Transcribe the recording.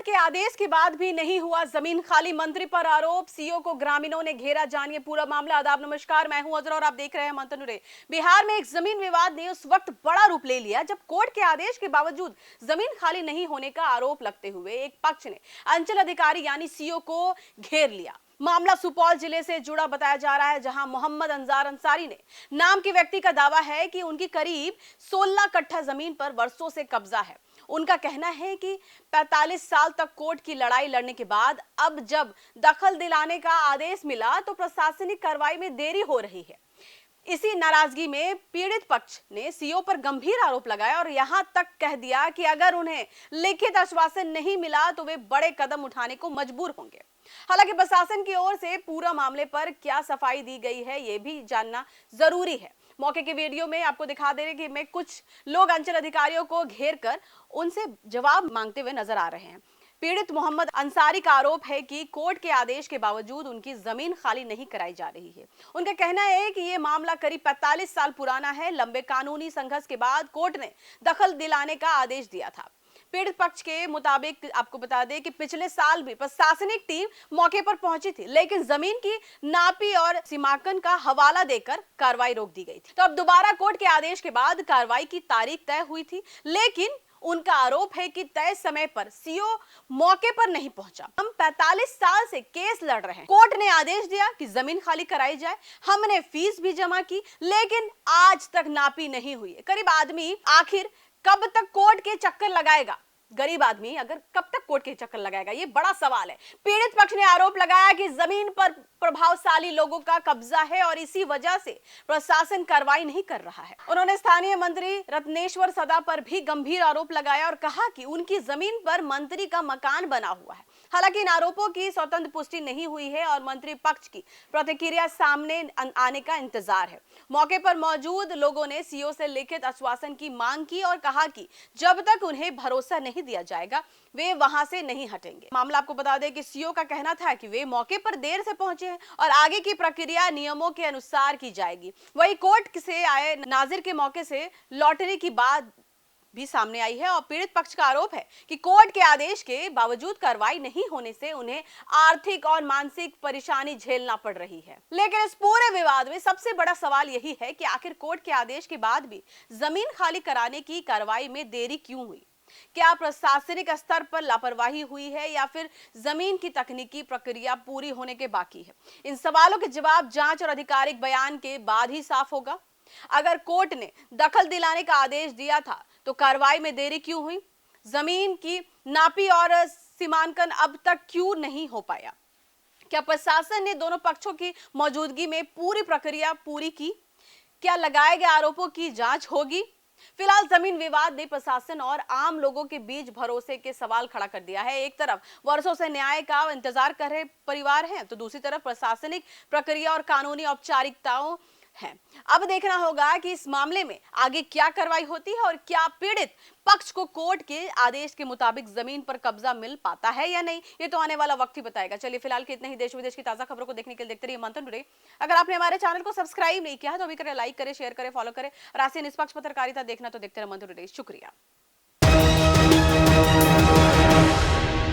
के आदेश के बाद भी नहीं हुआ जमीन खाली, मंत्री पर आरोप, सीओ को ग्रामीणों ने घेरा। जानिए पूरा मामला। आदाब, नमस्कार, मैं हूं अजरा और आप देख रहे हैं मंथन टुडे। बिहार में एक जमीन विवाद ने उस वक्त बड़ा रूप ले लिया जब कोर्ट के आदेश के बावजूद जमीन खाली नहीं होने का आरोप लगते हुए एक पक्ष ने अंचल अधिकारी यानी सीओ को घेर लिया। मामला सुपौल जिले से जुड़ा बताया जा रहा है, जहां मोहम्मद अंजार अंसारी ने नाम के व्यक्ति का दावा है कि उनकी करीब 16 कट्ठा जमीन पर वर्षों से कब्जा है। उनका कहना है कि 45 साल तक कोर्ट की लड़ाई लड़ने के बाद अब जब दखल दिलाने का आदेश मिला तो प्रशासनिक कार्रवाई में देरी हो रही है। इसी नाराजगी में पीड़ित पक्ष ने सीओ पर गंभीर आरोप लगाया और यहां तक कह दिया कि अगर उन्हें लिखित आश्वासन नहीं मिला तो वे बड़े कदम उठाने को मजबूर होंगे। हालांकि प्रशासन की ओर से पूरा मामले पर क्या सफाई दी गई है, यह भी जानना जरूरी है। मौके की वीडियो में आपको दिखा दे रहे कि मैं कुछ लोग अंचल अधिकारियों को घेर कर उनसे जवाब मांगते हुए नजर आ रहे हैं। पीड़ित मोहम्मद अंसारी का आरोप है कि कोर्ट के आदेश के बावजूद उनकी जमीन खाली नहीं कराई जा रही है। उनका कहना है कि यह मामला करीब 45 साल पुराना है। लंबे कानूनी संघर्ष के बाद कोर्ट ने दखल दिलाने का आदेश दिया था। पीड़ित पक्ष के मुताबिक आपको बता दें कि पिछले साल भी प्रशासनिक टीम मौके पर पहुंची थी, लेकिन जमीन की नापी और सीमांकन का हवाला देकर कार्रवाई रोक दी गई थी। तो अब दोबारा कोर्ट के आदेश के बाद कार्रवाई की तारीख तय हुई थी, लेकिन उनका आरोप है कि तय समय पर सीओ मौके पर नहीं पहुंचा। हम 45 साल से केस लड़ रहे हैं। कोर्ट ने आदेश दिया कि जमीन खाली कराई जाए, हमने फीस भी जमा की, लेकिन आज तक नापी नहीं हुई है। गरीब आदमी आखिर कब तक कोर्ट के चक्कर लगाएगा? गरीब आदमी अगर कब तक कोर्ट के चक्कर लगाएगा, ये बड़ा सवाल है। पीड़ित पक्ष ने आरोप लगाया कि जमीन पर प्रभावशाली लोगों का कब्जा है और इसी वजह से प्रशासन कार्रवाई नहीं कर रहा है। उन्होंने स्थानीय मंत्री रत्नेश्वर सदा पर भी गंभीर आरोप लगाया और कहा कि उनकी जमीन पर मंत्री का मकान बना हुआ है। हालांकि इन आरोपों की स्वतंत्र पुष्टि नहीं हुई है और मंत्री पक्ष की प्रतिक्रिया सामने आने का इंतजार है। मौके पर मौजूद लोगों ने सीओ से लिखित आश्वासन की मांग की और कहा कि जब तक उन्हें भरोसा नहीं दिया जाएगा वे वहां से नहीं हटेंगे। मामला आपको बता दें कि सीओ का कहना था कि वे मौके पर देर से पहुंचे हैं और आगे की प्रक्रिया नियमों के अनुसार की जाएगी। वही कोर्ट से आए नाजिर के मौके से लॉटरी की बात भी सामने आई है और पीड़ित पक्ष का आरोप है कि कोर्ट के आदेश के बावजूद कार्रवाई नहीं होने से उन्हें आर्थिक और मानसिक परेशानी झेलना पड़ रही है। लेकिन इस पूरे विवाद में सबसे बड़ा सवाल यही है कि आखिर कोर्ट के आदेश के बाद भी जमीन खाली कराने की कार्रवाई में देरी क्यों हुई? क्या प्रशासनिक स्तर पर लापरवाही हुई है या फिर जमीन की तकनीकी प्रक्रिया पूरी होने के बाकी है? इन सवालों के जवाब जांच और आधिकारिक बयान के बाद ही साफ होगा। अगर कोर्ट ने दखल दिलाने का आदेश दिया था तो कार्रवाई में देरी क्यों हुई? जमीन की नापी और सीमांकन अब तक क्यों नहीं हो पाया? क्या प्रशासन ने दोनों पक्षों की मौजूदगी में पूरी प्रक्रिया पूरी की? क्या लगाए गए आरोपों की जांच होगी? फिलहाल जमीन विवाद ने प्रशासन और आम लोगों के बीच भरोसे के सवाल खड़ा कर दिया है। एक तरफ वर्षों से न्याय का इंतजार कर रहे परिवार हैं, तो दूसरी तरफ प्रशासनिक प्रक्रिया और कानूनी औपचारिकताओं है। अब देखना होगा कि इस मामले में आगे क्या कार्रवाई होती है और क्या पीड़ित पक्ष को कोर्ट के आदेश के मुताबिक जमीन पर कब्जा मिल पाता है या नहीं, ये तो आने वाला वक्त ही बताएगा। चलिए फिलहाल के इतने ही। देश विदेश की ताजा खबरों को देखने के लिए देखते रहिए मंथन टुडे। अगर आपने हमारे चैनल को सब्सक्राइब नहीं किया है तो अभी करें, लाइक करें, शेयर करें, फॉलो करें। राशि निष्पक्ष पत्रकारिता देखना तो देखते रहे मंथन टुडे। शुक्रिया।